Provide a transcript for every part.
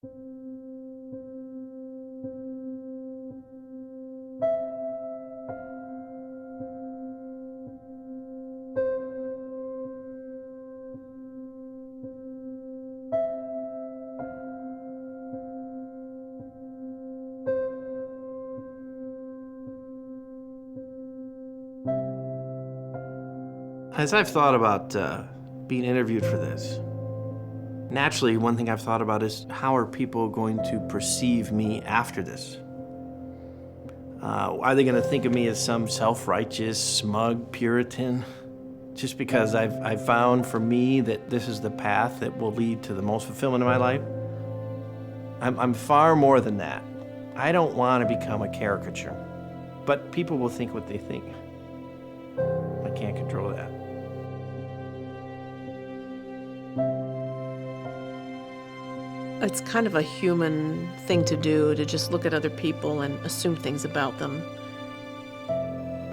As I've thought about being interviewed for this, naturally, one thing I've thought about is how are people going to perceive me after this? Are they going to think of me as some self-righteous, smug Puritan? Just because I've found for me that this is the path that will lead to the most fulfillment in my life? I'm far more than that. I don't want to become a caricature, but people will think what they think. I can't control that. It's kind of a human thing to do, to just look at other people and assume things about them.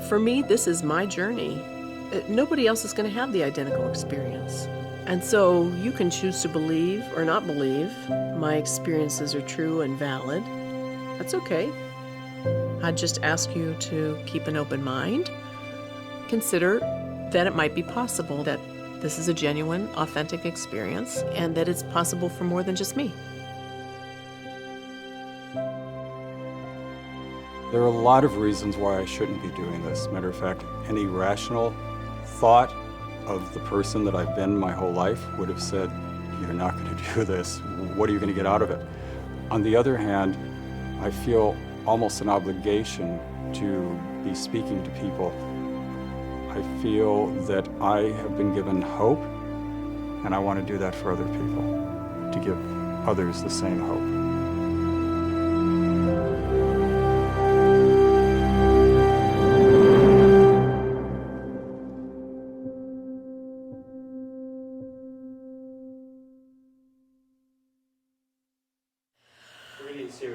For me, this is my journey. Nobody else is going to have the identical experience. And so you can choose to believe or not believe my experiences are true and valid. That's okay. I'd just ask you to keep an open mind. Consider that it might be possible that this is a genuine, authentic experience, and that it's possible for more than just me. There are a lot of reasons why I shouldn't be doing this. Matter of fact, any rational thought of the person that I've been my whole life would have said, you're not going to do this. What are you going to get out of it? On the other hand, I feel almost an obligation to be speaking to people. I feel that I have been given hope, and I want to do that for other people, to give others the same hope.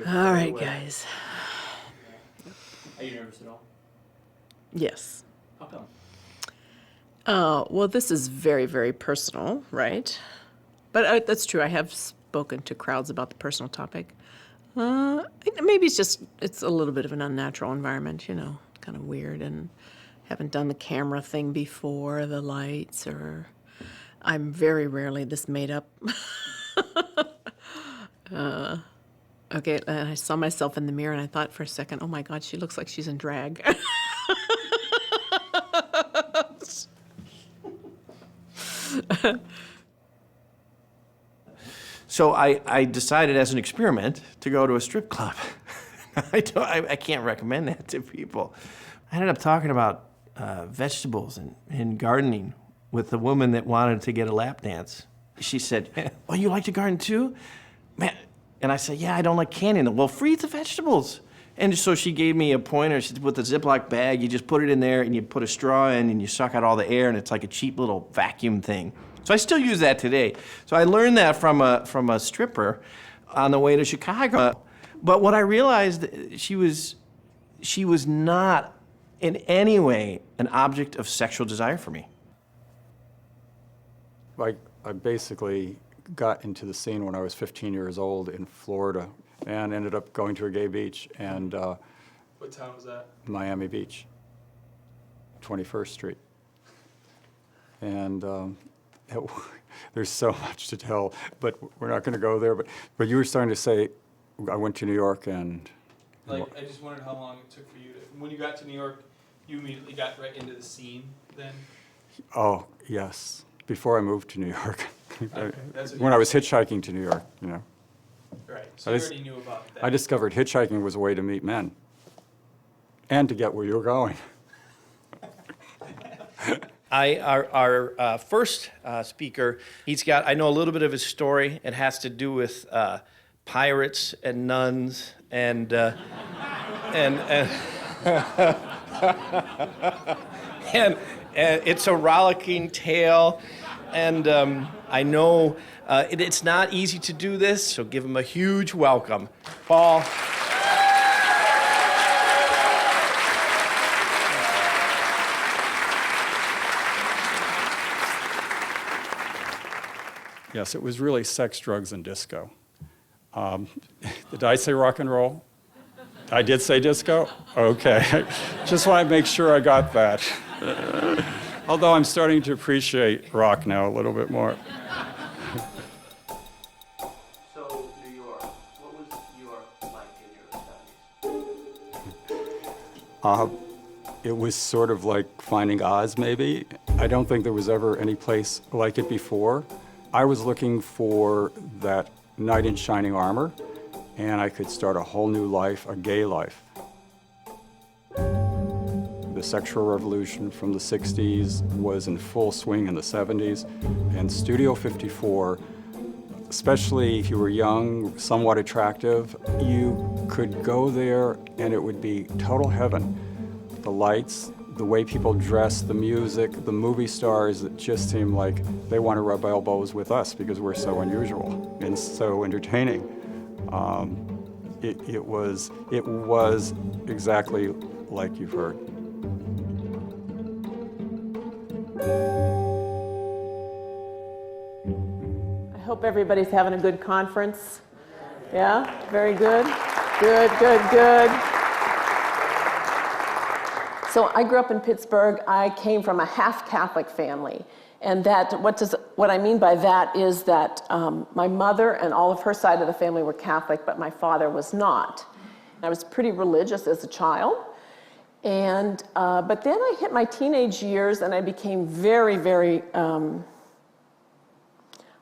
All right, guys. Are you nervous at all? Yes. How come? Well, this is very, very personal, right? But that's true. I have spoken to crowds about the personal topic. Maybe it's a little bit of an unnatural environment, kind of weird, and haven't done the camera thing before, the lights, or I'm very rarely this made up. Okay, and I saw myself in the mirror and I thought for a second, oh my God, she looks like she's in drag. So I decided as an experiment to go to a strip club. I can't recommend that to people. I ended up talking about vegetables and gardening with a woman that wanted to get a lap dance. She said, "Oh, you like to garden too?" Man, and I said, "Yeah, I don't like canning." "Well, freeze the vegetables." And so she gave me a pointer. She said, with the Ziploc bag, you just put it in there and you put a straw in and you suck out all the air, and it's like a cheap little vacuum thing. So I still use that today. So I learned that from a stripper on the way to Chicago. But what I realized, she was not in any way an object of sexual desire for me. I basically got into the scene when I was 15 years old in Florida and ended up going to a gay beach, and What town was that? Miami Beach, 21st Street. And there's so much to tell, but we're not going to go there. But you were starting to say, I went to New York and... I just wondered how long it took for you to, when you got to New York, you immediately got right into the scene then? Oh, yes. Before I moved to New York. Okay, that's what When you- I was hitchhiking to New York, Right, so I you just- already knew about that. I discovered hitchhiking was a way to meet men and to get where you were going. Our first speaker, I know a little bit of his story. It has to do with pirates and nuns and it's a rollicking tale. And I know it's not easy to do this, so give him a huge welcome. Paul. Yes, it was really sex, drugs, and disco. Did I say rock and roll? I did say disco? Okay. Just want to make sure I got that. Although I'm starting to appreciate rock now a little bit more. So, New York, what was New York like in your studies? It was sort of like finding Oz, maybe. I don't think there was ever any place like it before. I was looking for that knight in shining armor, and I could start a whole new life, a gay life. The sexual revolution from the 60s was in full swing in the 70s, and Studio 54, especially if you were young, somewhat attractive, you could go there and it would be total heaven. The lights, the way people dress, the music, the movie stars, it just seemed like they want to rub elbows with us because we're so unusual and so entertaining. It was exactly like you've heard. I hope everybody's having a good conference. Yeah, very good. Good, good, good. So I grew up in Pittsburgh. I came from a half-Catholic family. And what I mean by that is that my mother and all of her side of the family were Catholic, but my father was not. I was pretty religious as a child. And, but then I hit my teenage years and I became very, very, I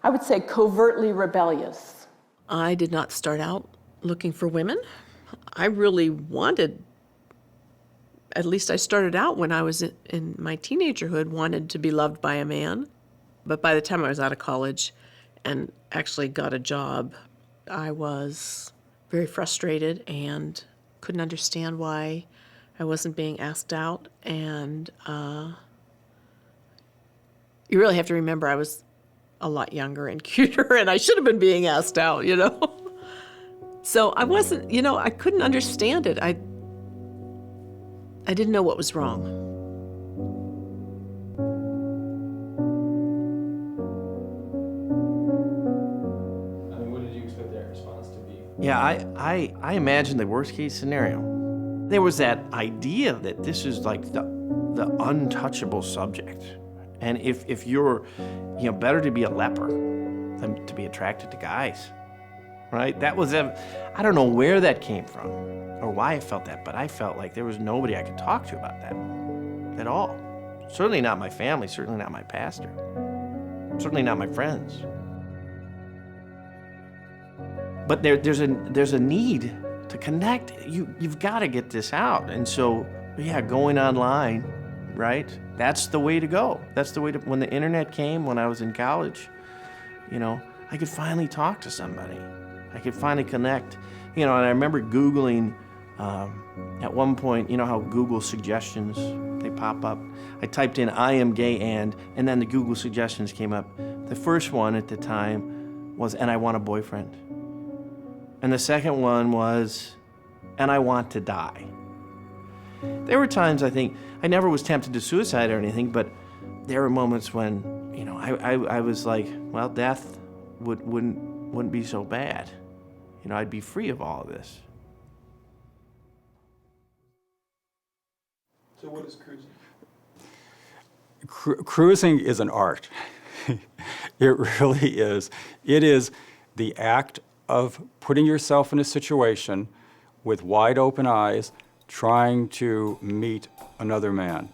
would say covertly rebellious. I did not start out looking for women. I really wanted, at least I started out when I was in my teenagerhood, wanted to be loved by a man. But by the time I was out of college and actually got a job, I was very frustrated and couldn't understand why I wasn't being asked out. And you really have to remember I was a lot younger and cuter, and I should have been being asked out, you know? So I wasn't, you know, I couldn't understand it. I didn't know what was wrong. I mean, what did you expect that response to be? Yeah, I imagined the worst case scenario. There was that idea that this is like the untouchable subject. And if you're, you know, better to be a leper than to be attracted to guys, right? That was, I don't know where that came from or why I felt that, but I felt like there was nobody I could talk to about that at all. Certainly not my family, certainly not my pastor, certainly not my friends. But there's a need to connect. You've got to get this out. And so, yeah, going online, right? That's the way to go. That's the way to, when the internet came, when I was in college, you know, I could finally talk to somebody. I could finally connect, you know, and I remember Googling, at one point, you know how Google suggestions, they pop up. I typed in, I am gay and then the Google suggestions came up. The first one at the time was, and I want a boyfriend. And the second one was, and I want to die. There were times, I think, I never was tempted to suicide or anything, but there were moments when, you know, I was like, well, death wouldn't be so bad. You know, I'd be free of all of this. So what is cruising? Cruising is an art. It really is. It is the act of putting yourself in a situation with wide open eyes, trying to meet another man.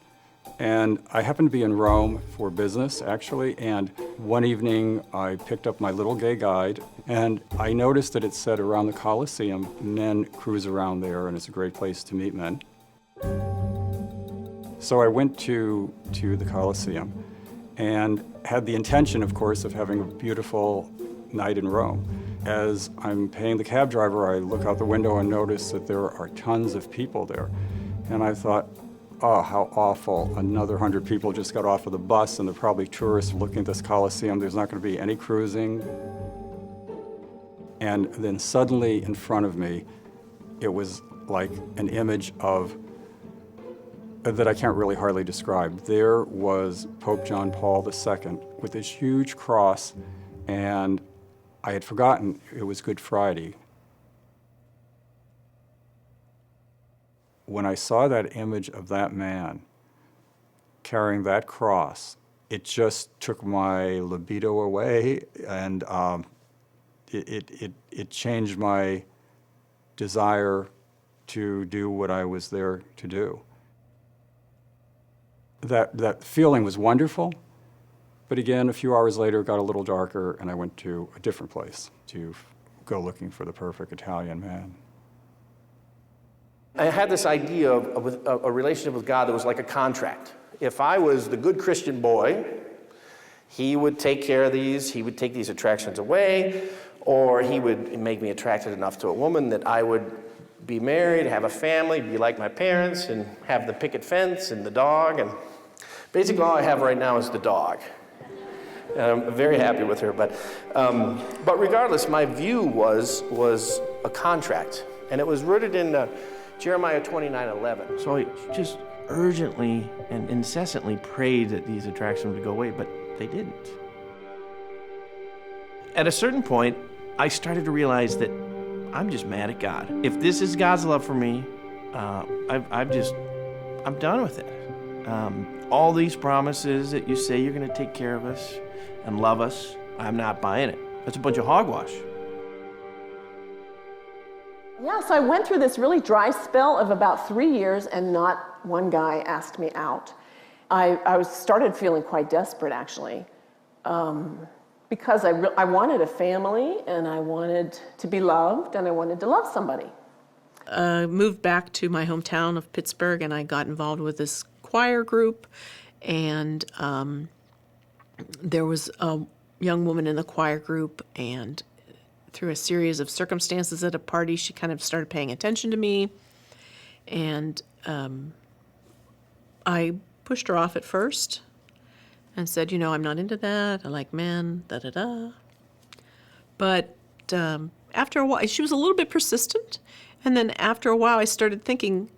And I happened to be in Rome for business, actually, and one evening I picked up my little gay guide, and I noticed that it said around the Colosseum, men cruise around there, and it's a great place to meet men. So I went to the Colosseum and had the intention, of course, of having a beautiful night in Rome. As I'm paying the cab driver, I look out the window and notice that there are tons of people there. And I thought, oh, how awful. Another 100 people just got off of the bus, and they're probably tourists looking at this Colosseum. There's not going to be any cruising. And then suddenly in front of me, it was like an image of that I can't really hardly describe. There was Pope John Paul II with this huge cross, and I had forgotten it was Good Friday. When I saw that image of that man carrying that cross, it just took my libido away, and it changed my desire to do what I was there to do. That feeling was wonderful, but again, a few hours later, it got a little darker, and I went to a different place to go looking for the perfect Italian man. I had this idea of a relationship with God that was like a contract. If I was the good Christian boy, he would take care of these, he would take these attractions away, or he would make me attracted enough to a woman that I would be married, have a family, be like my parents, and have the picket fence and the dog. And basically all I have right now is the dog. And I'm very happy with her, but regardless, my view was a contract, and it was rooted in Jeremiah 29:11. So I just urgently and incessantly prayed that these attractions would go away, but they didn't. At a certain point, I started to realize that I'm just mad at God. If this is God's love for me, I'm done with it. All these promises that you say you're going to take care of us and love us, I'm not buying it. That's a bunch of hogwash. Yeah, so I went through this really dry spell of about 3 years, and not one guy asked me out. I started feeling quite desperate, actually, because I wanted a family, and I wanted to be loved, and I wanted to love somebody. Moved back to my hometown of Pittsburgh, and I got involved with this choir group, and there was a young woman in the choir group, and through a series of circumstances at a party, she kind of started paying attention to me, and I pushed her off at first and said, I'm not into that. I like men, da-da-da. But after a while, she was a little bit persistent, and then after a while, I started thinking,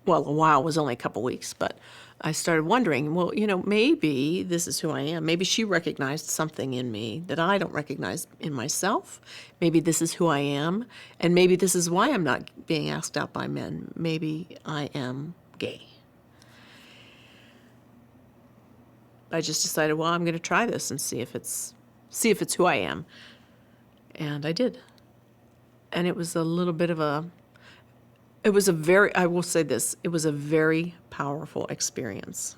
well, a while was only a couple weeks, but I started wondering, well, maybe this is who I am. Maybe she recognized something in me that I don't recognize in myself. Maybe this is who I am, and maybe this is why I'm not being asked out by men. Maybe I am gay. I just decided, well, I'm going to try this and see if it's who I am. And I did. And it was a little bit of I will say this, it was a very powerful experience.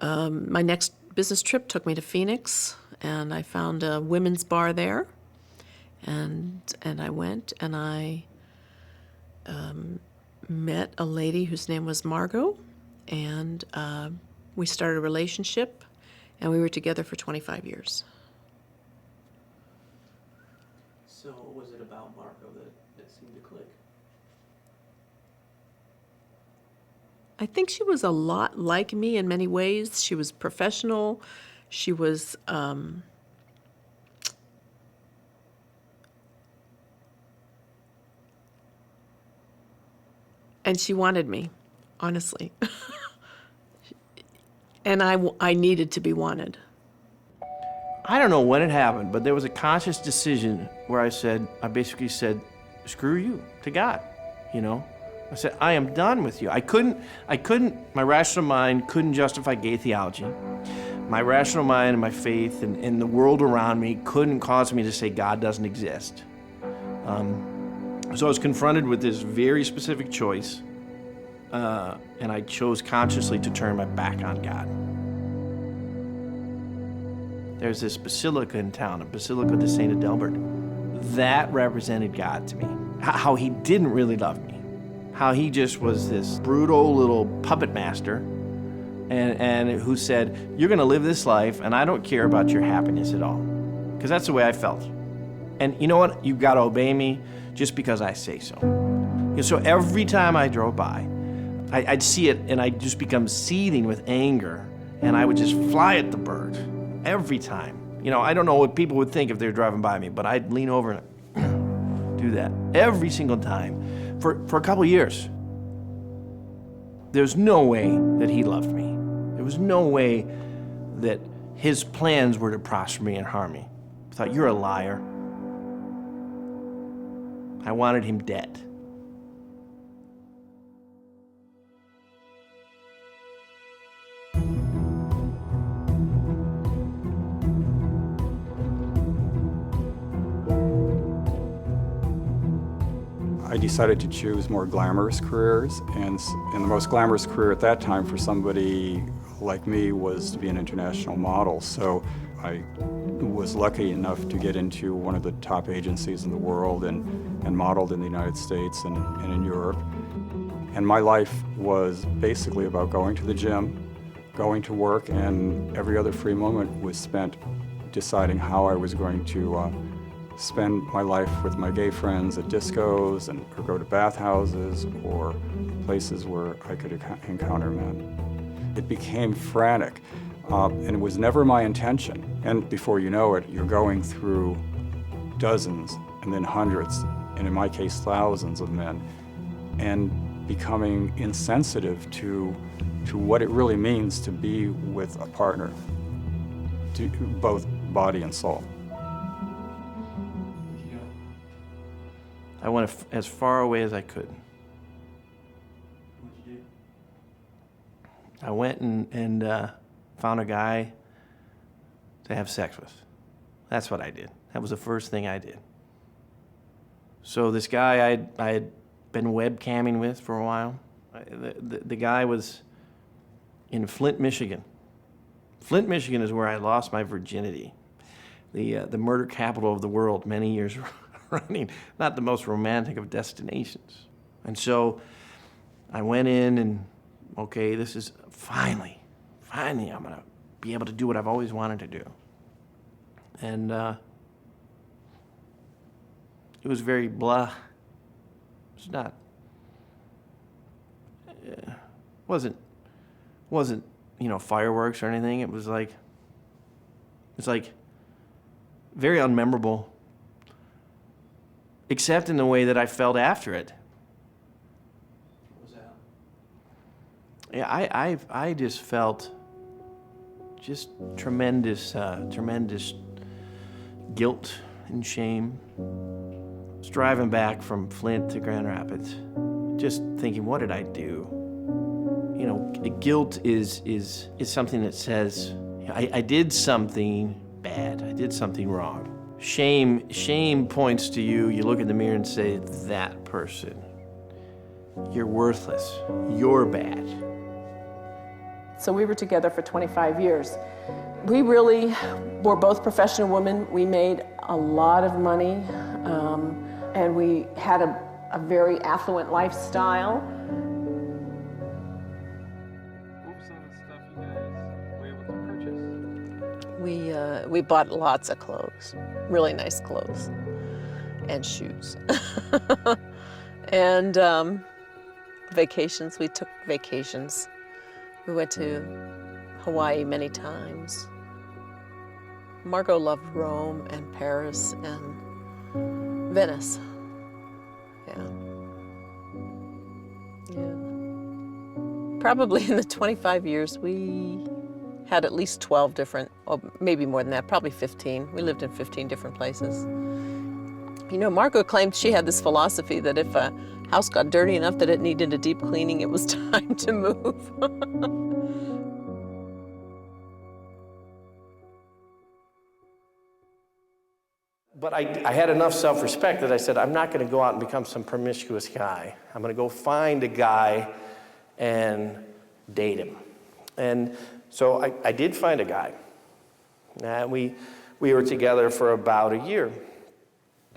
My next business trip took me to Phoenix, and I found a women's bar there. And I went, and I met a lady whose name was Margot, and we started a relationship, and we were together for 25 years. So what was it about Marco that seemed to click? I think she was a lot like me in many ways. She was professional. She was and she wanted me, honestly. And I needed to be wanted. I don't know when it happened, but there was a conscious decision where I basically said, screw you, to God, I said, I am done with you. I couldn't, my rational mind couldn't justify gay theology. My rational mind and my faith and the world around me couldn't cause me to say God doesn't exist. So I was confronted with this very specific choice, and I chose consciously to turn my back on God. There's this basilica in town, a Basilica de Saint Adelbert. That represented God to me. How he didn't really love me. How he just was this brutal little puppet master and who said, you're going to live this life, and I don't care about your happiness at all. Because that's the way I felt. And you know what? You've got to obey me just because I say so. So every time I drove by, I'd see it, and I'd just become seething with anger, and I would just fly at the bird every time. I don't know what people would think if they were driving by me, but I'd lean over and do that every single time. For a couple of years. There's no way that he loved me. There was no way that his plans were to prosper me and harm me. I thought, you're a liar. I wanted him dead. I decided to choose more glamorous careers, and the most glamorous career at that time for somebody like me was to be an international model. So I was lucky enough to get into one of the top agencies in the world and modeled in the United States and in Europe. And my life was basically about going to the gym, going to work, and every other free moment was spent deciding how I was going to spend my life with my gay friends at discos or go to bathhouses or places where I could encounter men. It became frantic, and it was never my intention. And before you know it, you're going through dozens and then hundreds, and in my case, thousands of men, and becoming insensitive to what it really means to be with a partner, to both body and soul. I went as far away as I could. What'd you do? I went and found a guy to have sex with. That's what I did. That was the first thing I did. So this guy I had been webcamming with for a while. The guy was in Flint, Michigan. Flint, Michigan is where I lost my virginity. The murder capital of the world many years running, not the most romantic of destinations. And so I went in and, okay, this is finally I'm gonna be able to do what I've always wanted to do. And it was very blah. It's not, wasn't, fireworks or anything. It was like very unmemorable, except in the way that I felt after it. What was that? Yeah, I just felt just tremendous guilt and shame. I was driving back from Flint to Grand Rapids, just thinking, what did I do? You know, guilt is something that says, I did something bad, I did something wrong. Shame points to you. You look in the mirror and say, that person, you're worthless, you're bad. So we were together for 25 years. We really were both professional women. We made a lot of money, and we had a very affluent lifestyle. What was some of the stuff you guys were able to purchase? We bought lots of clothes, really nice clothes, and shoes. And vacations, we took vacations. We went to Hawaii many times. Margot loved Rome and Paris and Venice. Yeah. Probably in the 25 years, we had at least 12 different, or maybe more than that, probably 15. We lived in 15 different places. You know, Margot claimed she had this philosophy that if a house got dirty enough that it needed a deep cleaning, it was time to move. But I had enough self-respect that I said, I'm not going to go out and become some promiscuous guy. I'm going to go find a guy and date him. And so I did find a guy. And we were together for about a year.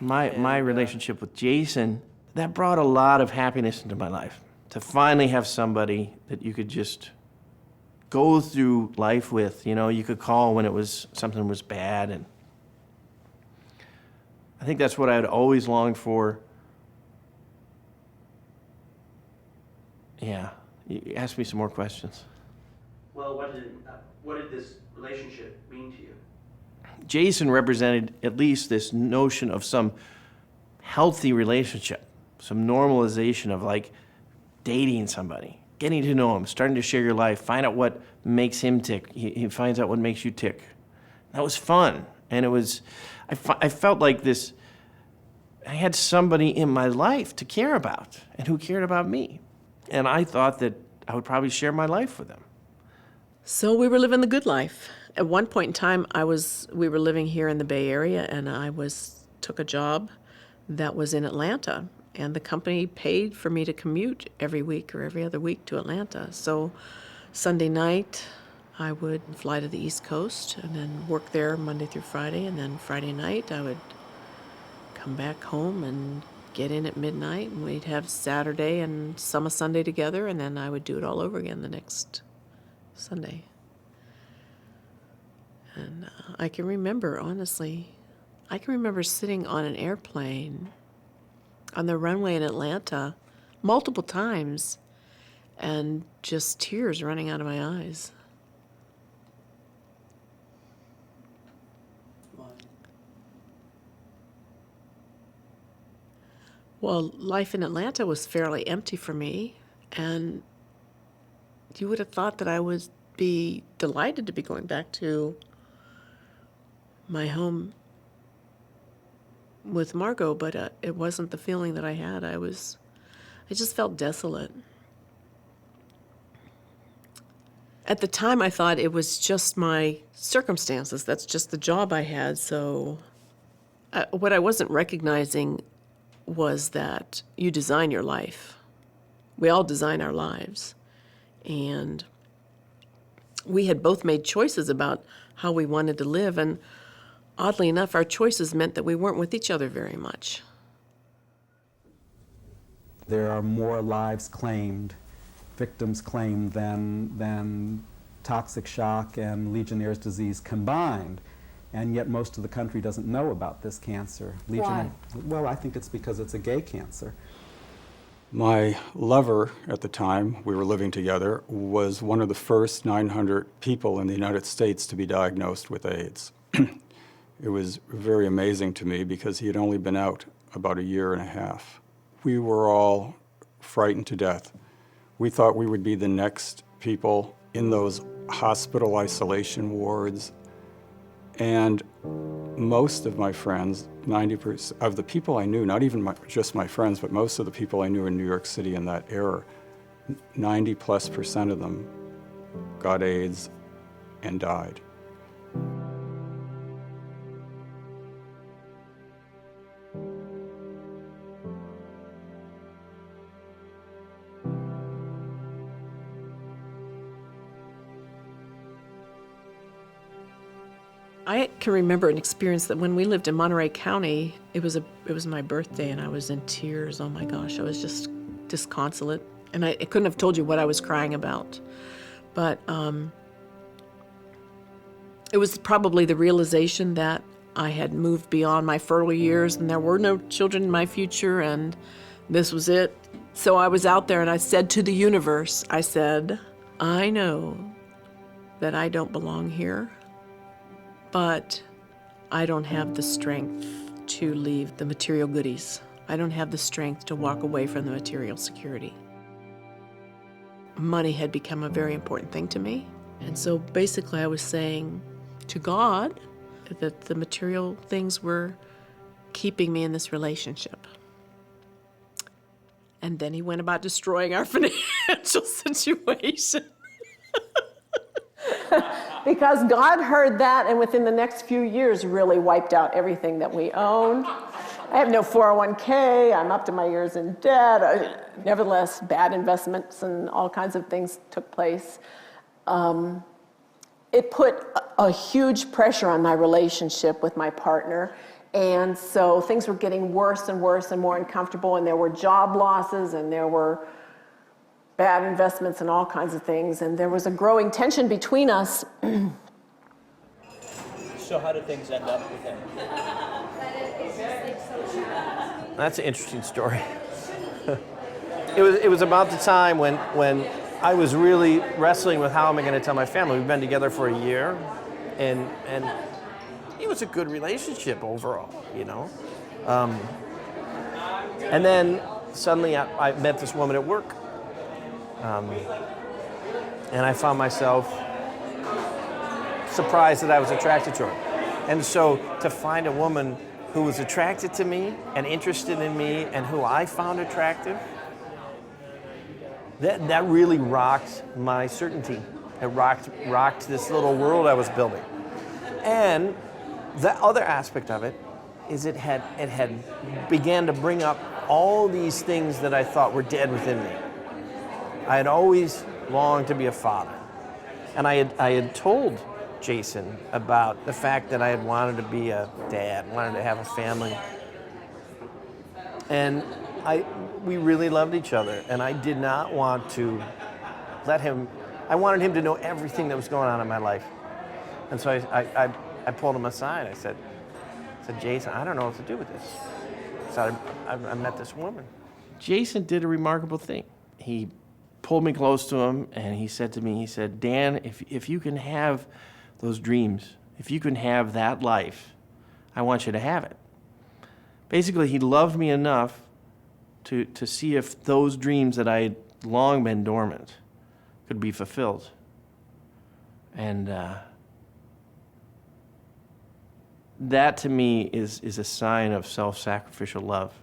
My relationship with Jason, that brought a lot of happiness into my life. To finally have somebody that you could just go through life with. You know, you could call when something was bad, and I think that's what I had always longed for. Yeah, you ask me some more questions. Well, what did this relationship mean to you? Jason represented at least this notion of some healthy relationship, some normalization of like dating somebody, getting to know him, starting to share your life, find out what makes him tick. He finds out what makes you tick. That was fun, and it was. I felt like this. I had somebody in my life to care about and who cared about me. And I thought that I would probably share my life with them. So we were living the good life. At one point in time, we were living here in the Bay Area, and took a job that was in Atlanta, and the company paid for me to commute every week or every other week to Atlanta. So Sunday night, I would fly to the East Coast and then work there Monday through Friday, and then Friday night I would come back home and get in at midnight, and we'd have Saturday and some of Sunday together, and then I would do it all over again the next Sunday. And I can remember, honestly, sitting on an airplane on the runway in Atlanta multiple times and just tears running out of my eyes. Well, life in Atlanta was fairly empty for me, and you would have thought that I would be delighted to be going back to my home with Margot, but it wasn't the feeling that I had. I just felt desolate. At the time, I thought it was just my circumstances. That's just the job I had. So what I wasn't recognizing was that you design your life. We all design our lives. And we had both made choices about how we wanted to live, and oddly enough, our choices meant that we weren't with each other very much. There are more lives claimed, victims claimed, than toxic shock and Legionnaire's disease combined. And yet most of the country doesn't know about this cancer. Why? Well, I think it's because it's a gay cancer. My lover at the time, we were living together, was one of the first 900 people in the United States to be diagnosed with AIDS. It was very amazing to me because he had only been out about a year and a half. We were all frightened to death. We thought we would be the next people in those hospital isolation wards. And most of my friends, 90% of the people I knew, not even just my friends, but most of the people I knew in New York City in that era, 90+% of them got AIDS and died. I can remember an experience that when we lived in Monterey County, it was my birthday, and I was in tears. Oh my gosh, I was just disconsolate, and I couldn't have told you what I was crying about. But it was probably the realization that I had moved beyond my fertile years, and there were no children in my future, and this was it. So I was out there, and I said to the universe, I said, I know that I don't belong here, but I don't have the strength to leave the material goodies. I don't have the strength to walk away from the material security. Money had become a very important thing to me. And so basically I was saying to God that the material things were keeping me in this relationship. And then he went about destroying our financial situation. Because God heard that, and within the next few years really wiped out everything that we owned. I have no 401k, I'm up to my ears in debt. Nevertheless, bad investments and all kinds of things took place. It put a huge pressure on my relationship with my partner, and so things were getting worse and worse and more uncomfortable, and there were job losses, and there were bad investments and all kinds of things, and there was a growing tension between us. So how did things end up with him? That's an interesting story. It was about the time when I was really wrestling with how am I going to tell my family. We've been together for a year, and it was a good relationship overall, you know. And then suddenly I met this woman at work. And I found myself surprised that I was attracted to her. And so to find a woman who was attracted to me and interested in me and who I found attractive, that really rocked my certainty. It rocked this little world I was building. And the other aspect of it is it had began to bring up all these things that I thought were dead within me. I had always longed to be a father. And I had told Jason about the fact that I had wanted to be a dad, wanted to have a family. And we really loved each other, and I did not want to let him, I wanted him to know everything that was going on in my life. And so I pulled him aside. I said, Jason, I don't know what to do with this. So I met this woman. Jason did a remarkable thing. He pulled me close to him, and he said to me, he said, Dan, if you can have those dreams, if you can have that life, I want you to have it. Basically, he loved me enough to see if those dreams that I had long been dormant could be fulfilled. And that to me is a sign of self-sacrificial love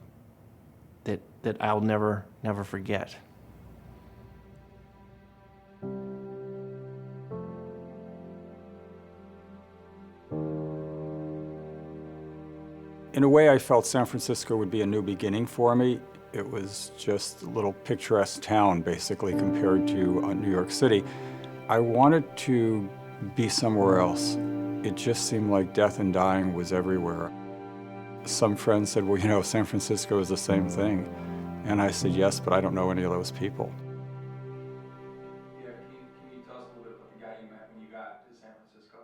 that I'll never forget. In a way, I felt San Francisco would be a new beginning for me. It was just a little picturesque town, basically, compared to New York City. I wanted to be somewhere else. It just seemed like death and dying was everywhere. Some friends said, well, you know, San Francisco is the same thing. And I said, yes, but I don't know any of those people. Yeah, can you tell us a little bit about the guy you met when you got to San Francisco?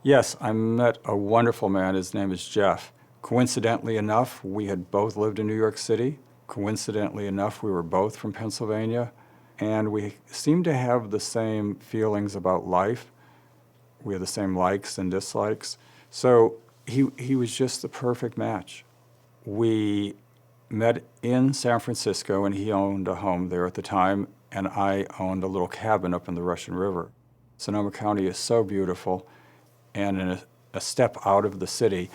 Yes, I met a wonderful man. His name is Jeff. Coincidentally enough, we had both lived in New York City. Coincidentally enough, we were both from Pennsylvania. And we seemed to have the same feelings about life. We had the same likes and dislikes. So he was just the perfect match. We met in San Francisco, and he owned a home there at the time, and I owned a little cabin up in the Russian River. Sonoma County is so beautiful, and in a step out of the city,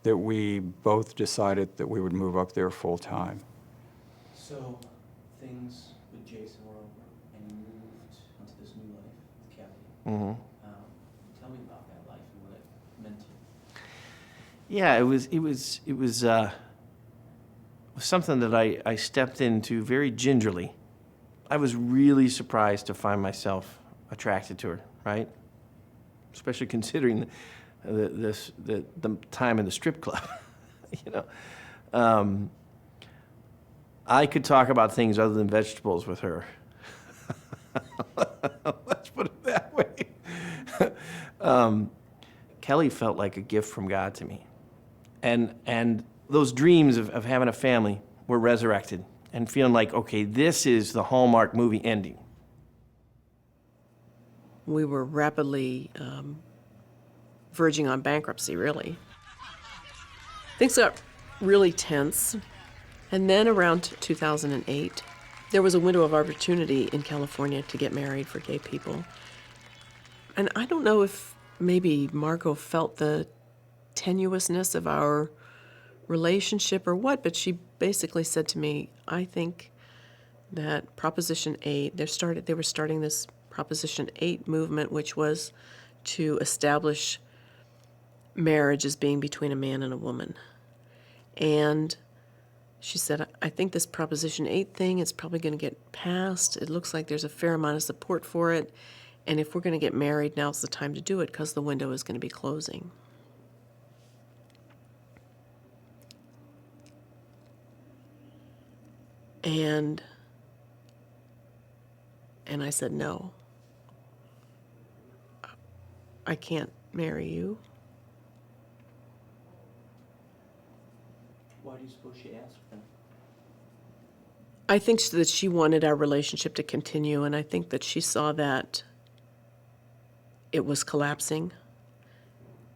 that we both decided that we would move up there full time. So things with Jason were over, and you moved into this new life with Kelly. Mm-hmm. Tell me about that life and what it meant to you. Yeah, it was something that I stepped into very gingerly. I was really surprised to find myself attracted to her, right? Especially considering the time in the strip club, you know. I could talk about things other than vegetables with her. Let's put it that way. Kelly felt like a gift from God to me. And those dreams of having a family were resurrected and feeling like, okay, this is the Hallmark movie ending. We were rapidly verging on bankruptcy, really. Things got really tense. And then around 2008, there was a window of opportunity in California to get married for gay people. And I don't know if maybe Margot felt the tenuousness of our relationship or what, but she basically said to me, I think that Proposition 8, they were starting this Proposition 8 movement, which was to establish marriage as being between a man and a woman. And she said, I think this Proposition 8 thing is probably going to get passed. It looks like there's a fair amount of support for it. And if we're going to get married, now's the time to do it because the window is going to be closing. And I said, no, I can't marry you. Why do you suppose she asked then? I think that she wanted our relationship to continue, and I think that she saw that it was collapsing,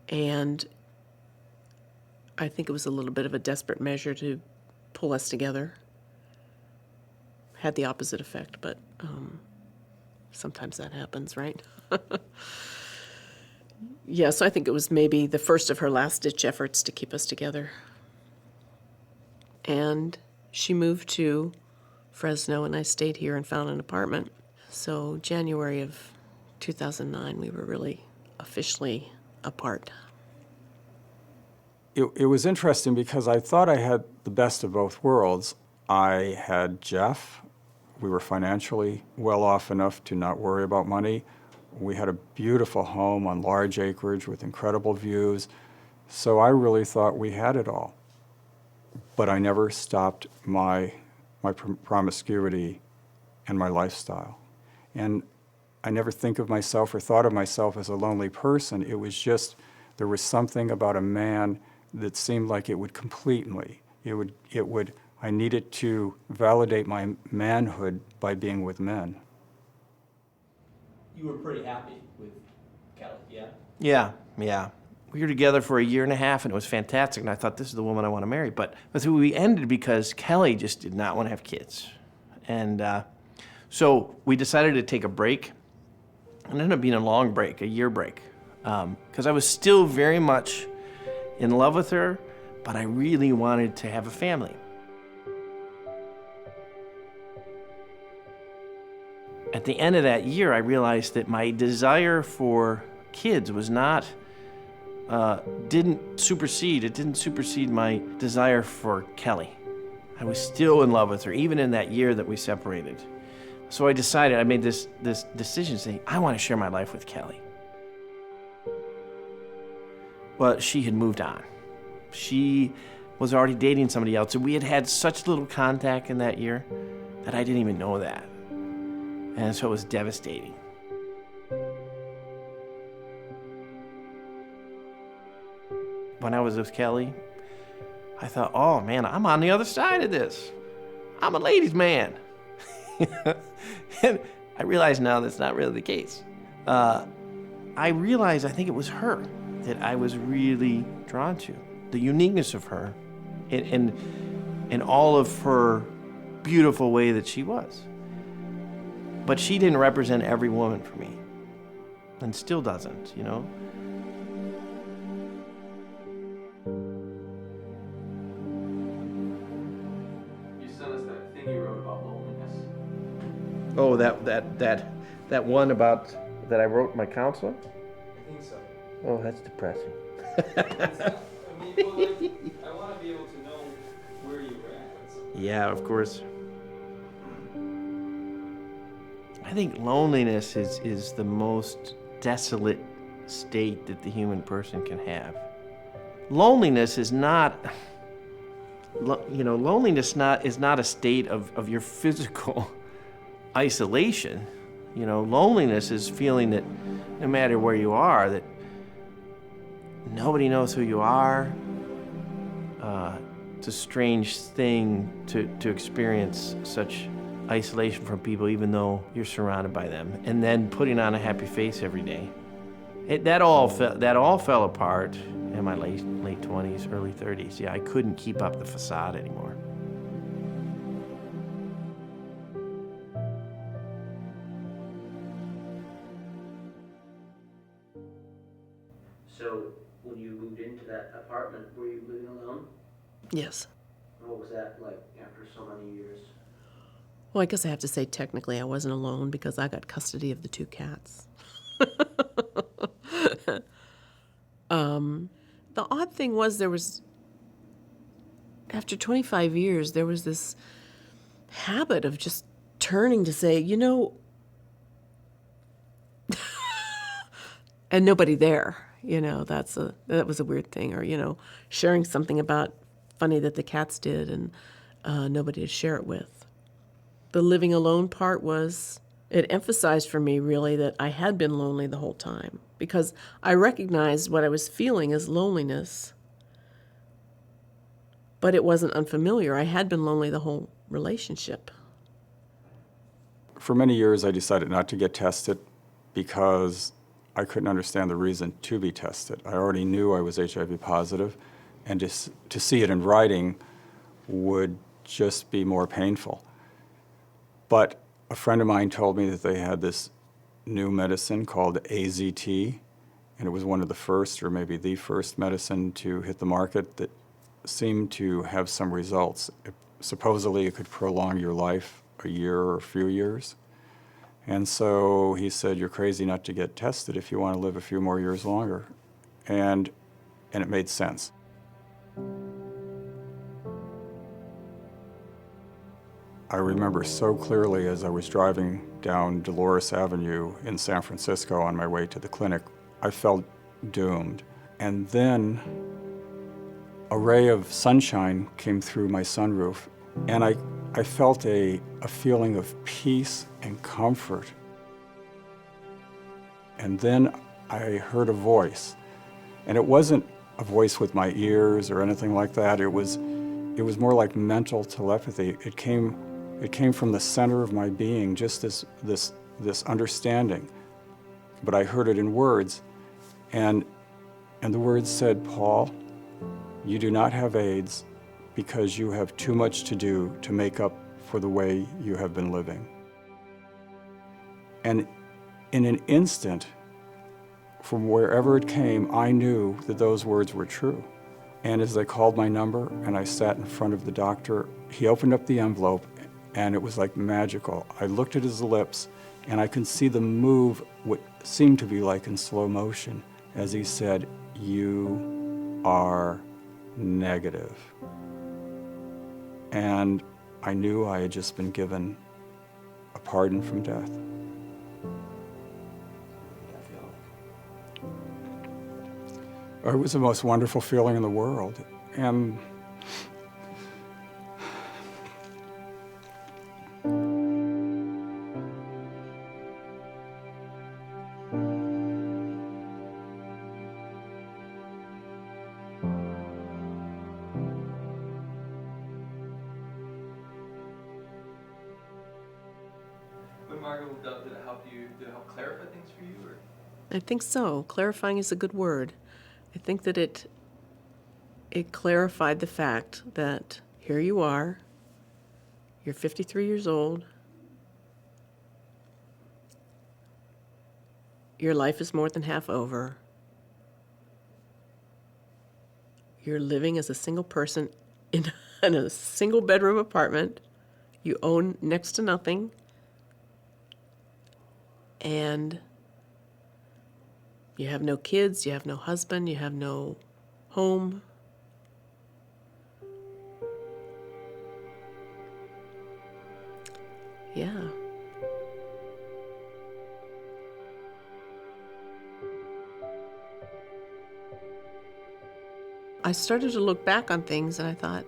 and I think it was a little bit of a desperate measure to pull us together. Had the opposite effect, but sometimes that happens, right? Yes, I think it was maybe the first of her last-ditch efforts to keep us together. And she moved to Fresno, and I stayed here and found an apartment. So January of 2009, we were really officially apart. It was interesting because I thought I had the best of both worlds. I had Jeff. We were financially well off enough to not worry about money. We had a beautiful home on large acreage with incredible views. So I really thought we had it all. But I never stopped my promiscuity and my lifestyle. And I never think of myself or thought of myself as a lonely person. It was just, there was something about a man that seemed like it would complete me. I needed to validate my manhood by being with men. You were pretty happy with Kelly, yeah? Yeah. We were together for 1.5 years, and it was fantastic, and I thought, this is the woman I want to marry. But we ended because Kelly just did not want to have kids. And so we decided to take a break. It ended up being a long break, a year break, because I was still very much in love with her, but I really wanted to have a family. At the end of that year, I realized that my desire for kids was not, didn't supersede my desire for Kelly. I was still in love with her, even in that year that we separated. So I made this decision saying, I want to share my life with Kelly. But she had moved on. She was already dating somebody else, and we had had such little contact in that year that I didn't even know that. And so it was devastating. When I was with Kelly, I thought, oh man, I'm on the other side of this. I'm a ladies' man. And I realize now that's not really the case. I realized I think it was her that I was really drawn to. The uniqueness of her and all of her beautiful way that she was. But she didn't represent every woman for me, and still doesn't, you know? You sent us that thing you wrote about loneliness. Oh, that one about that I wrote my counselor? I think so. Oh, that's depressing. I mean, well, like, I want to be able to know where you were at. So. Yeah, of course. I think loneliness is the most desolate state that the human person can have. Loneliness is not, loneliness is not a state of your physical isolation. You know, loneliness is feeling that no matter where you are, that nobody knows who you are. It's a strange thing to experience such isolation from people, even though you're surrounded by them, and then putting on a happy face every day. That all fell apart in my late 20s, early 30s. Yeah, I couldn't keep up the facade anymore. So when you moved into that apartment, were you living alone? Yes. What was that like after so many years? Well, I guess I have to say technically I wasn't alone because I got custody of the 2 cats. The odd thing was after 25 years, there was this habit of just turning to say, and nobody there, that was a weird thing, or, sharing something about funny that the cats did and nobody to share it with. The living alone part it emphasized for me really that I had been lonely the whole time because I recognized what I was feeling as loneliness, but it wasn't unfamiliar. I had been lonely the whole relationship. For many years, I decided not to get tested because I couldn't understand the reason to be tested. I already knew I was HIV positive, and to see it in writing would just be more painful. But a friend of mine told me that they had this new medicine called AZT, and it was one of the first, or maybe the first medicine to hit the market that seemed to have some results. Supposedly it could prolong your life a year or a few years. And so he said, you're crazy not to get tested if you want to live a few more years longer. And it made sense. I remember so clearly as I was driving down Dolores Avenue in San Francisco on my way to the clinic, I felt doomed. And then a ray of sunshine came through my sunroof, and I felt a feeling of peace and comfort. And then I heard a voice, and it wasn't a voice with my ears or anything like that. It was more like mental telepathy. It came from the center of my being, just this understanding. But I heard it in words, and the words said, Paul, you do not have AIDS because you have too much to do to make up for the way you have been living. And in an instant, from wherever it came, I knew that those words were true. And as they called my number and I sat in front of the doctor, he opened up the envelope, and it was like magical. I looked at his lips, and I could see them move what seemed to be like in slow motion as he said, you are negative. And I knew I had just been given a pardon from death. It was the most wonderful feeling in the world. And When Margot moved out, did it help you? Did it help clarify things for you? Or? I think so. Clarifying is a good word. I think that it clarified the fact that here you are, you're 53 years old, your life is more than half over, you're living as a single person in a single bedroom apartment, you own next to nothing, and you have no kids, you have no husband, you have no home. Yeah. I started to look back on things and I thought,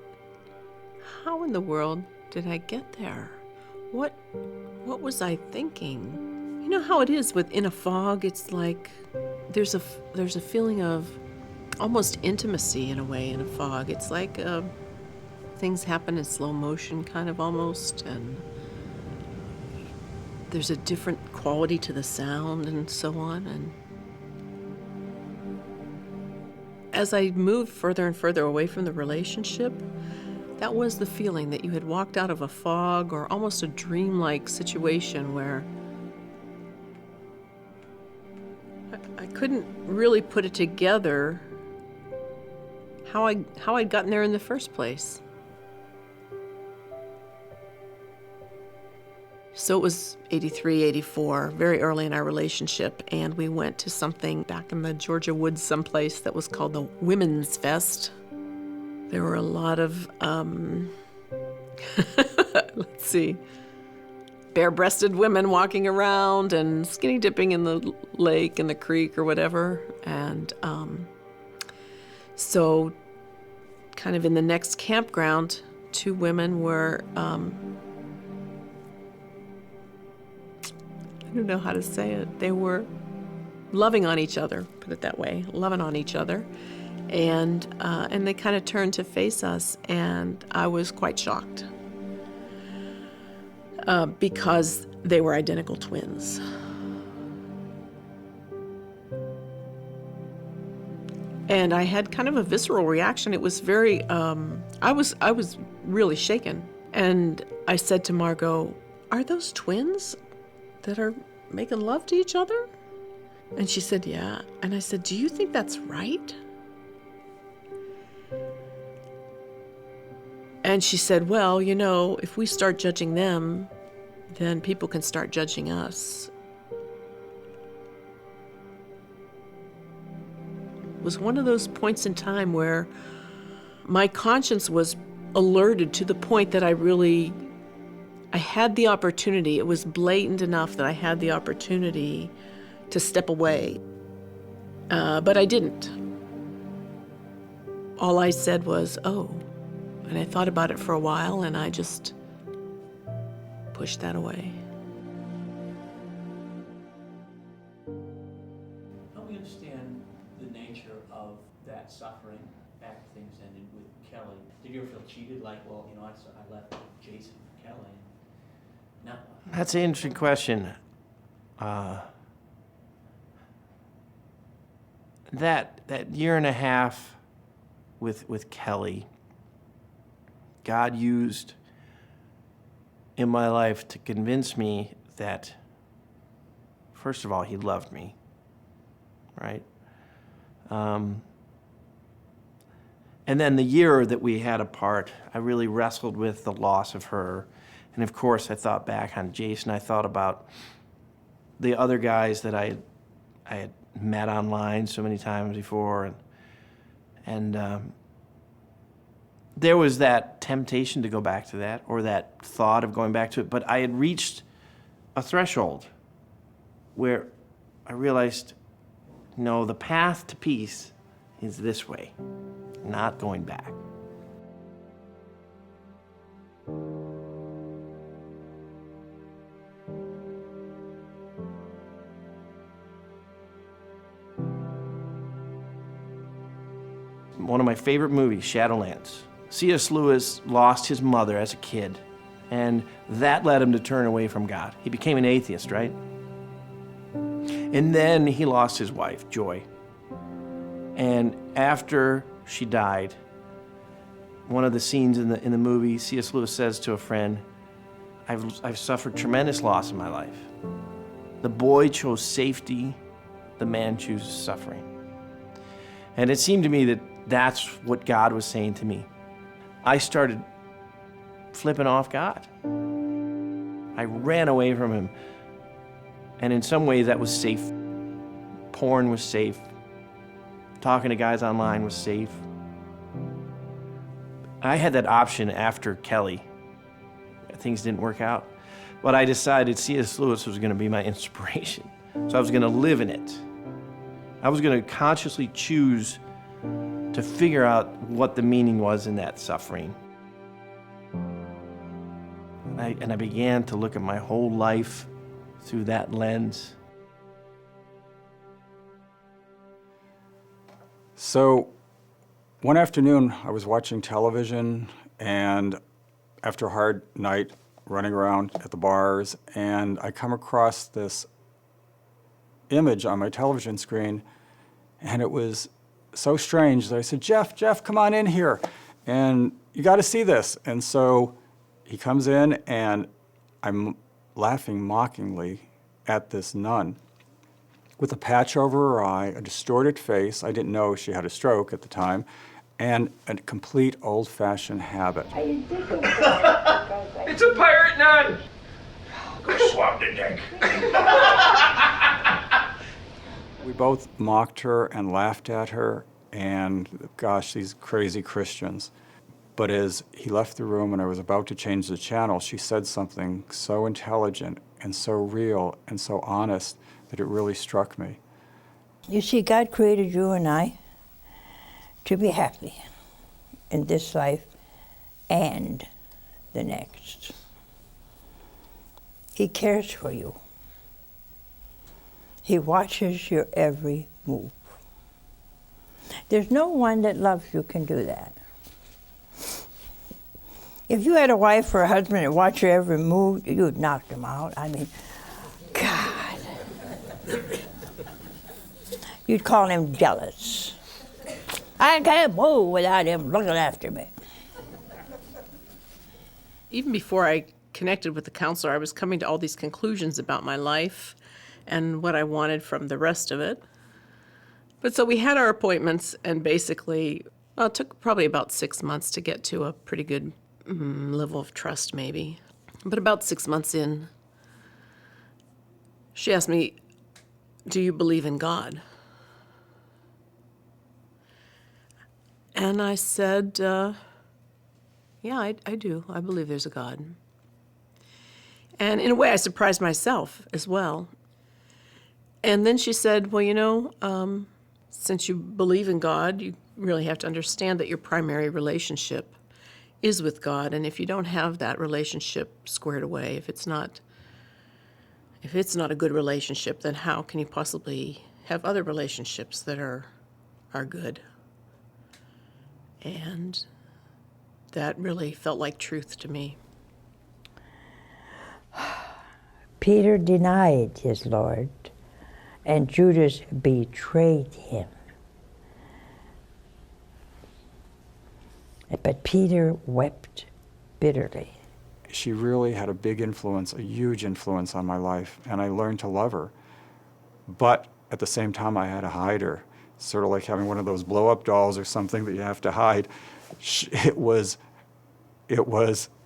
how in the world did I get there? What was I thinking? You know how it is within a fog? It's like there's a feeling of almost intimacy in a way in a fog. It's like things happen in slow motion kind of almost, and there's a different quality to the sound and so on. And as I moved further and further away from the relationship, that was the feeling that you had walked out of a fog or almost a dreamlike situation where I couldn't really put it together how I'd gotten there in the first place. So it was 83, 84, very early in our relationship, and we went to something back in the Georgia woods someplace that was called the Women's Fest. There were a lot of, let's see, bare-breasted women walking around and skinny dipping in the lake and the creek or whatever. And so kind of in the next campground, two women were, I don't know how to say it. They were loving on each other, put it that way, loving on each other. And they kind of turned to face us, and I was quite shocked because they were identical twins. And I had kind of a visceral reaction. It was very, I was really shaken. And I said to Margot, "Are those twins that are making love to each other?" And she said, yeah. And I said, do you think that's right? And she said, well, you know, if we start judging them, then people can start judging us. It was one of those points in time where my conscience was alerted to the point that I had the opportunity. It was blatant enough that I had the opportunity to step away. But I didn't. All I said was, oh. And I thought about it for a while, and I just pushed that away. Help me understand the nature of that suffering after things ended with Kelly. Did you ever feel cheated? Like, well, you know, I left Jason for Kelly. No. That's an interesting question. That year and a half with Kelly, God used in my life to convince me that, first of all, he loved me, right? And then the year that we had apart, I really wrestled with the loss of her. And of course, I thought back on Jason. I thought about the other guys that I had met online so many times before. And there was that temptation to go back to that, or that thought of going back to it. But I had reached a threshold where I realized, no, the path to peace is this way, not going back. One of my favorite movies, Shadowlands. C.S. Lewis lost his mother as a kid, and that led him to turn away from God. He became an atheist, right? And then he lost his wife, Joy. And after she died, one of the scenes in the movie, C.S. Lewis says to a friend, I've suffered tremendous loss in my life. The boy chose safety, the man chooses suffering. And it seemed to me that that's what God was saying to me. I started flipping off God. I ran away from him. And in some ways that was safe. Porn was safe. Talking to guys online was safe. I had that option after Kelly. Things didn't work out. But I decided C.S. Lewis was going to be my inspiration. So I was going to live in it. I was going to consciously choose to figure out what the meaning was in that suffering. And I began to look at my whole life through that lens. So one afternoon, I was watching television, and after a hard night running around at the bars, and I come across this image on my television screen, and it was so strange that I said, Jeff, come on in here, and you got to see this. And so he comes in, and I'm laughing mockingly at this nun with a patch over her eye, a distorted face. I didn't know she had a stroke at the time, and a complete old-fashioned habit. It's a pirate nun! Go swab the deck. We both mocked her and laughed at her, and gosh, these crazy Christians. But as he left the room and I was about to change the channel, she said something so intelligent and so real and so honest that it really struck me. You see, God created you and I to be happy in this life and the next. He cares for you. He watches your every move. There's no one that loves you can do that. If you had a wife or a husband that watched your every move, you'd knock them out. I mean, God. You'd call him jealous. I can't move without him looking after me. Even before I connected with the counselor, I was coming to all these conclusions about my life. and what I wanted from the rest of it. But so we had our appointments, and basically, well, it took probably about 6 months to get to a pretty good level of trust, maybe. But about 6 months in, she asked me, "Do you believe in God?" And I said, "Yeah, I do. I believe there's a God." And in a way, I surprised myself as well. And then she said, "Well, since you believe in God, you really have to understand that your primary relationship is with God. And if you don't have that relationship squared away, if it's not a good relationship, then how can you possibly have other relationships that are good?" And that really felt like truth to me. Peter denied his Lord, and Judas betrayed him. But Peter wept bitterly. She really had a big influence, a huge influence on my life, and I learned to love her. But at the same time, I had to hide her, sort of like having one of those blow-up dolls or something that you have to hide. It was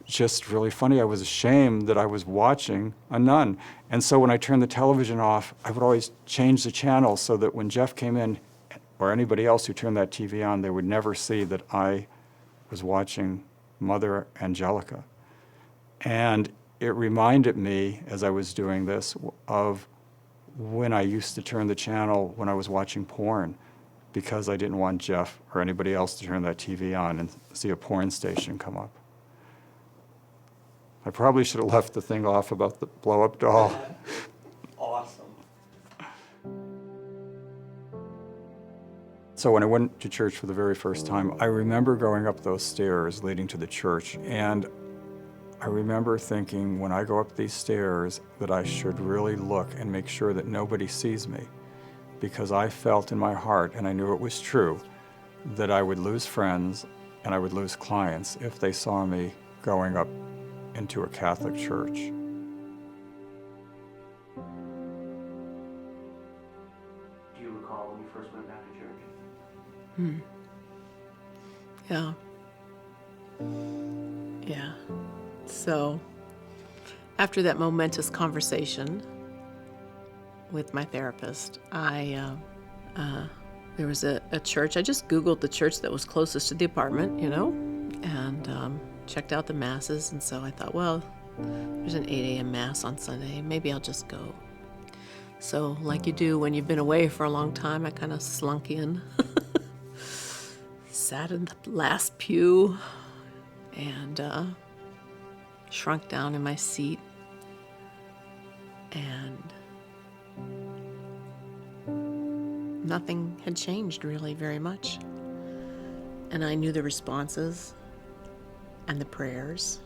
just really funny. I was ashamed that I was watching a nun. And so when I turned the television off, I would always change the channel so that when Jeff came in, or anybody else who turned that TV on, they would never see that I was watching Mother Angelica. And it reminded me, as I was doing this, of when I used to turn the channel when I was watching porn, because I didn't want Jeff or anybody else to turn that TV on and see a porn station come up. I probably should have left the thing off about the blow-up doll. Awesome. So when I went to church for the very first time, I remember going up those stairs leading to the church, and I remember thinking when I go up these stairs that I should really look and make sure that nobody sees me, because I felt in my heart, and I knew it was true, that I would lose friends and I would lose clients if they saw me going up into a Catholic church. Do you recall when you first went back to church? Yeah. Yeah. So, after that momentous conversation with my therapist, there was a church. I just Googled the church that was closest to the apartment, and checked out the masses. And so I thought, well, there's an 8 a.m. mass on Sunday. Maybe I'll just go. So, like you do when you've been away for a long time, I kind of slunk in. Sat in the last pew and shrunk down in my seat, and nothing had changed really very much. And I knew the responses and the prayers.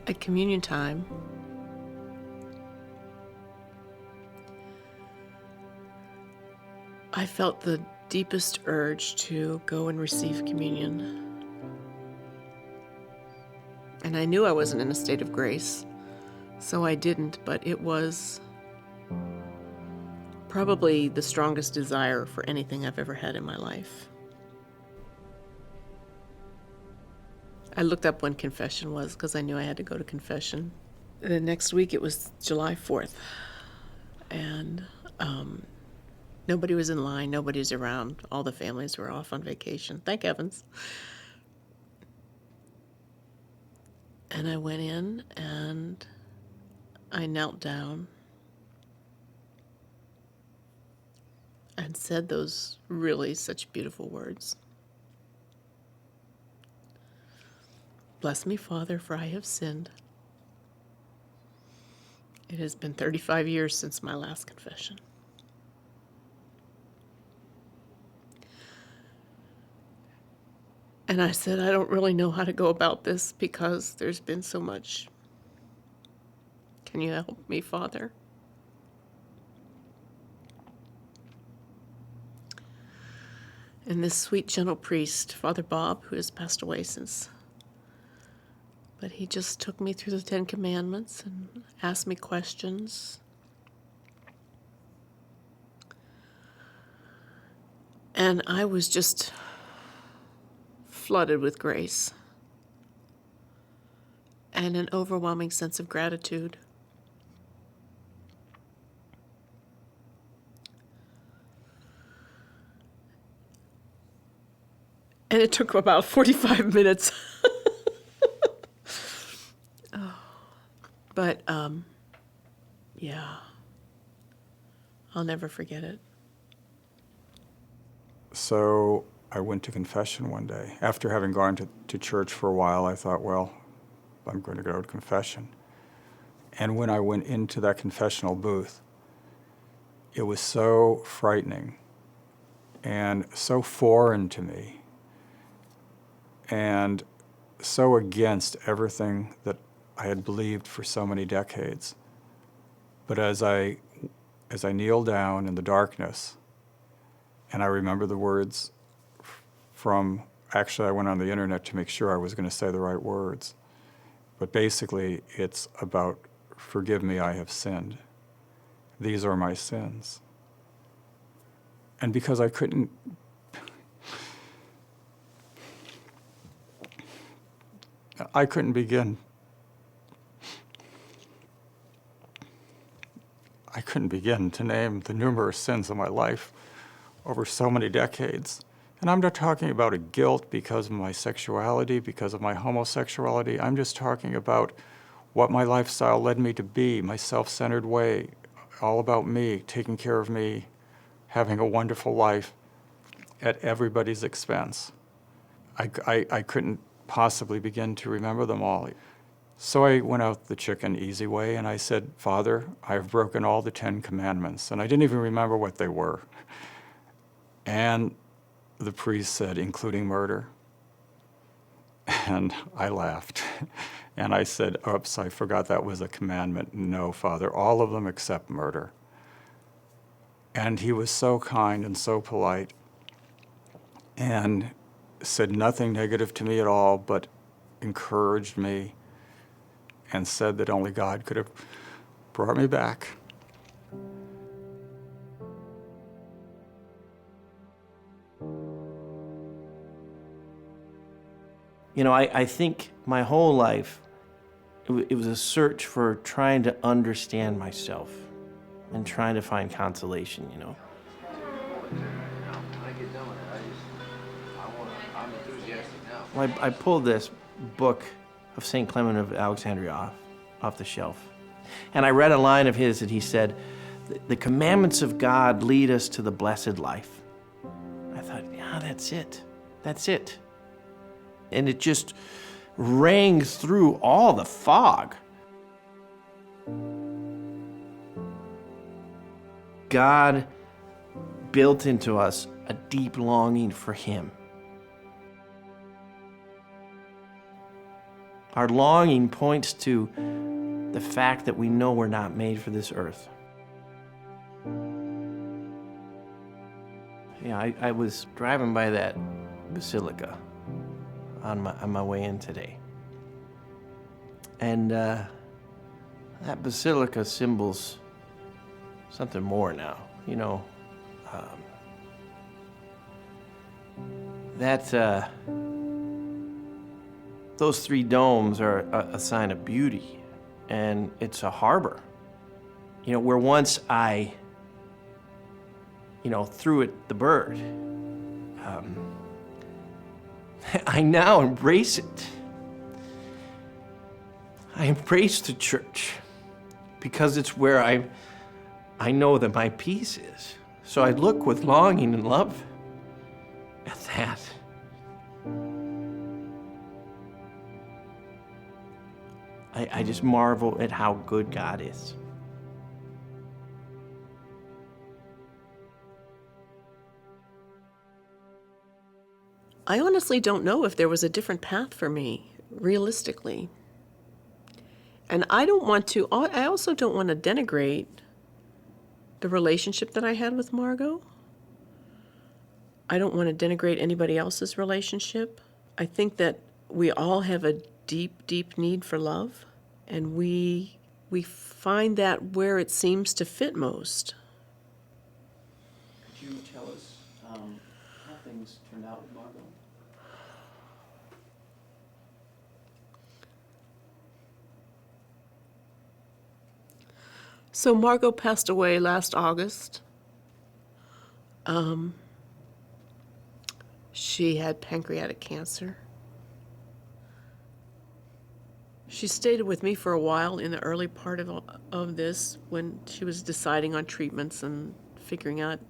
At communion time, I felt the deepest urge to go and receive communion. And I knew I wasn't in a state of grace, so I didn't, but it was probably the strongest desire for anything I've ever had in my life. I looked up when confession was because I knew I had to go to confession. The next week it was July 4th, and nobody was in line, nobody was around. All the families were off on vacation, thank heavens. And I went in and I knelt down and said those really such beautiful words. "Bless me, Father, for I have sinned. It has been 35 years since my last confession. And I said, I don't really know how to go about this because there's been so much. Can you help me, Father?" And this sweet, gentle priest, Father Bob, who has passed away since But he just took me through the Ten Commandments and asked me questions. And I was just flooded with grace and an overwhelming sense of gratitude. And it took about 45 minutes. But, yeah, I'll never forget it. So I went to confession one day. After having gone to church for a while, I thought, well, I'm going to go to confession. And when I went into that confessional booth, it was so frightening and so foreign to me and so against everything that I had believed for so many decades. But as I kneeled down in the darkness, and I remember the words from, actually I went on the internet to make sure I was going to say the right words, but basically it's about, forgive me, I have sinned. These are my sins. And because I couldn't begin. I couldn't begin to name the numerous sins of my life over so many decades. And I'm not talking about a guilt because of my sexuality, because of my homosexuality. I'm just talking about what my lifestyle led me to be, my self-centered way, all about me, taking care of me, having a wonderful life at everybody's expense. I couldn't possibly begin to remember them all. So I went out the chicken easy way and I said, Father, I have broken all the 10 commandments. And I didn't even remember what they were. And the priest said, including murder. And I laughed. And I said, oops, I forgot that was a commandment. No, Father, all of them except murder. And he was so kind and so polite and said nothing negative to me at all, but encouraged me and said that only God could have brought me back. You know, I think my whole life, it was a search for trying to understand myself and trying to find consolation, you know. Well, I pulled this book of St. Clement of Alexandria off the shelf. And I read a line of his and he said, the commandments of God lead us to the blessed life. I thought, yeah, that's it. That's it. And it just rang through all the fog. God built into us a deep longing for Him. Our longing points to the fact that we know we're not made for this earth. Yeah, I was driving by that basilica on my way in today. And that basilica symbols something more now. You know, those three domes are a sign of beauty, and it's a harbor. You know, where once I, threw at the bird, I now embrace it. I embrace the church because it's where I know that my peace is. So I look with longing and love at that. I just marvel at how good God is. I honestly don't know if there was a different path for me, realistically. And I also don't want to denigrate the relationship that I had with Margot. I don't want to denigrate anybody else's relationship. I think that we all have a deep, deep need for love, and we find that where it seems to fit most. Could you tell us how things turned out with Margot? So Margot passed away last August. She had pancreatic cancer. She stayed with me for a while in the early part of this when she was deciding on treatments and figuring out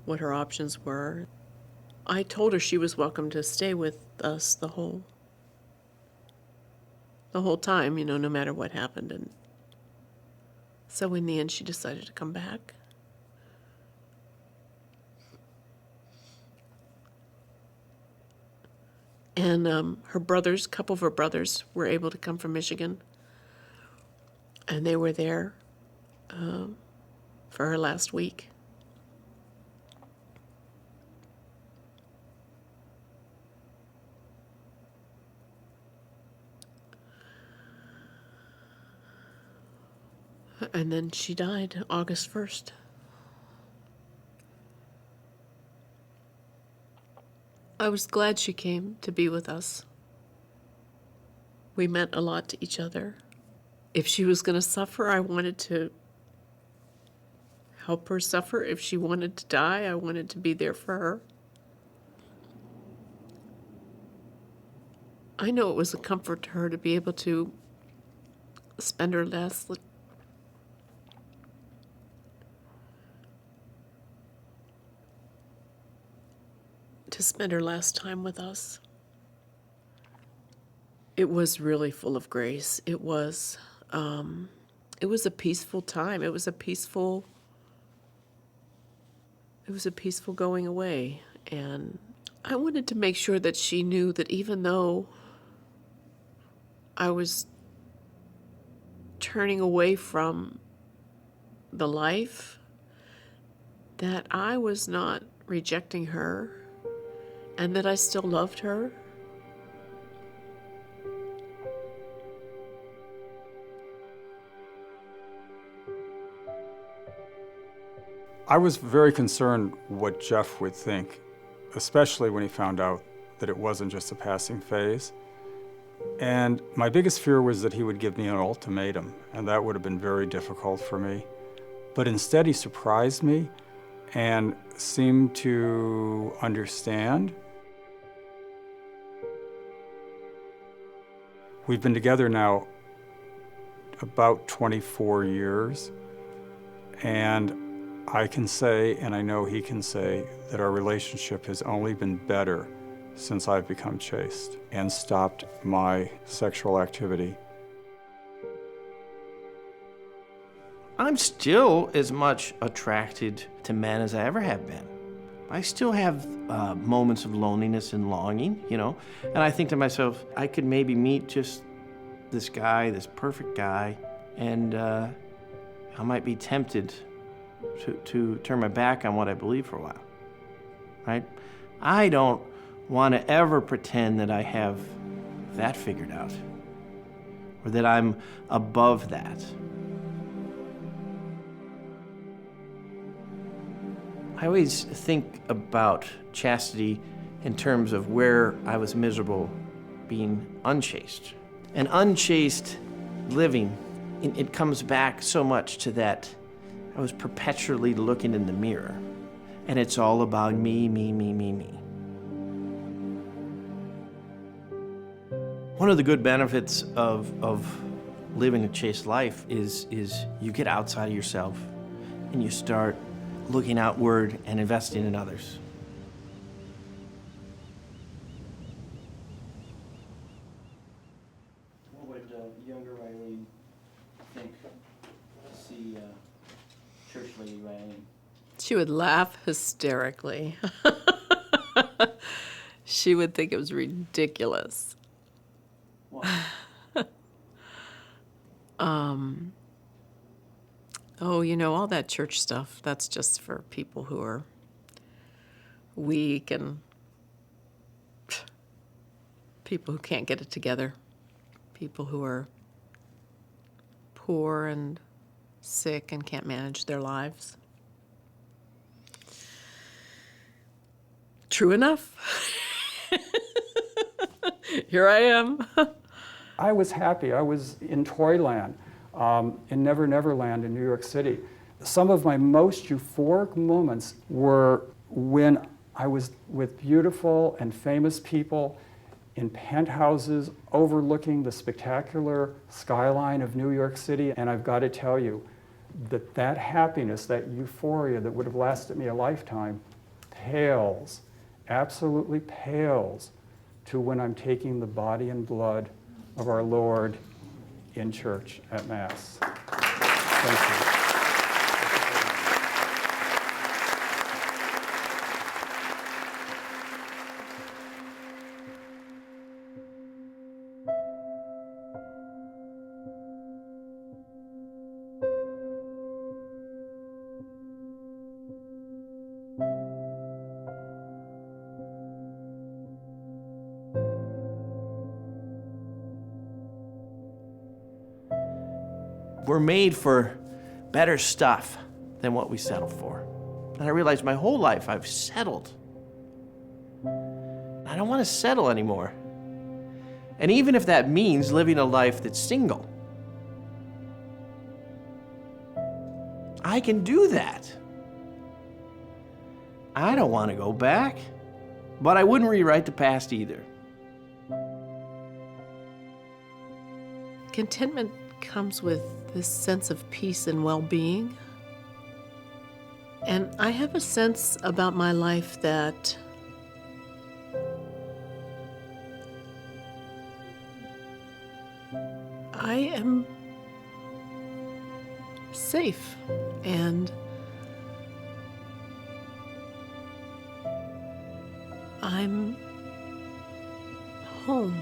what her options were. I told her she was welcome to stay with us the whole time, no matter what happened. And so in the end, she decided to come back. And her brothers, a couple of her brothers, were able to come from Michigan. And they were there for her last week. And then she died August 1st. I was glad she came to be with us. We meant a lot to each other. If she was going to suffer, I wanted to help her suffer. If she wanted to die, I wanted to be there for her. I know it was a comfort to her to be able to spend her last time with us. It was really full of grace. It was a peaceful time. It was a peaceful going away. And I wanted to make sure that she knew that even though I was turning away from the life, that I was not rejecting her, and that I still loved her. I was very concerned what Jeff would think, especially when he found out that it wasn't just a passing phase. And my biggest fear was that he would give me an ultimatum, and that would have been very difficult for me. But instead, he surprised me and seemed to understand. We've been together now about 24 years, and I can say, and I know he can say, that our relationship has only been better since I've become chaste and stopped my sexual activity. I'm still as much attracted to men as I ever have been. I still have moments of loneliness and longing, and I think to myself, I could maybe meet just this guy, this perfect guy, and I might be tempted to turn my back on what I believe for a while, right? I don't want to ever pretend that I have that figured out or that I'm above that. I always think about chastity in terms of where I was miserable being unchaste. And unchaste living, it comes back so much to that I was perpetually looking in the mirror, and it's all about me, me, me, me, me. One of the good benefits of living a chaste life is you get outside of yourself and you start looking outward and investing in others. What would younger Riley think to see church lady Riley? She would laugh hysterically. She would think it was ridiculous. Why? All that church stuff, that's just for people who are weak and People who can't get it together, people who are poor and sick and can't manage their lives. True enough. Here I am. I was happy. I was in Toyland, in Never Never Land in New York City. Some of my most euphoric moments were when I was with beautiful and famous people in penthouses overlooking the spectacular skyline of New York City. And I've got to tell you that that happiness, that euphoria that would have lasted me a lifetime, pales, absolutely pales, to when I'm taking the body and blood of our Lord in church at Mass. Thank you. We're made for better stuff than what we settle for. And I realized my whole life I've settled. I don't want to settle anymore. And even if that means living a life that's single, I can do that. I don't want to go back, but I wouldn't rewrite the past either. Contentment comes with this sense of peace and well-being. And I have a sense about my life that I am safe and I'm home.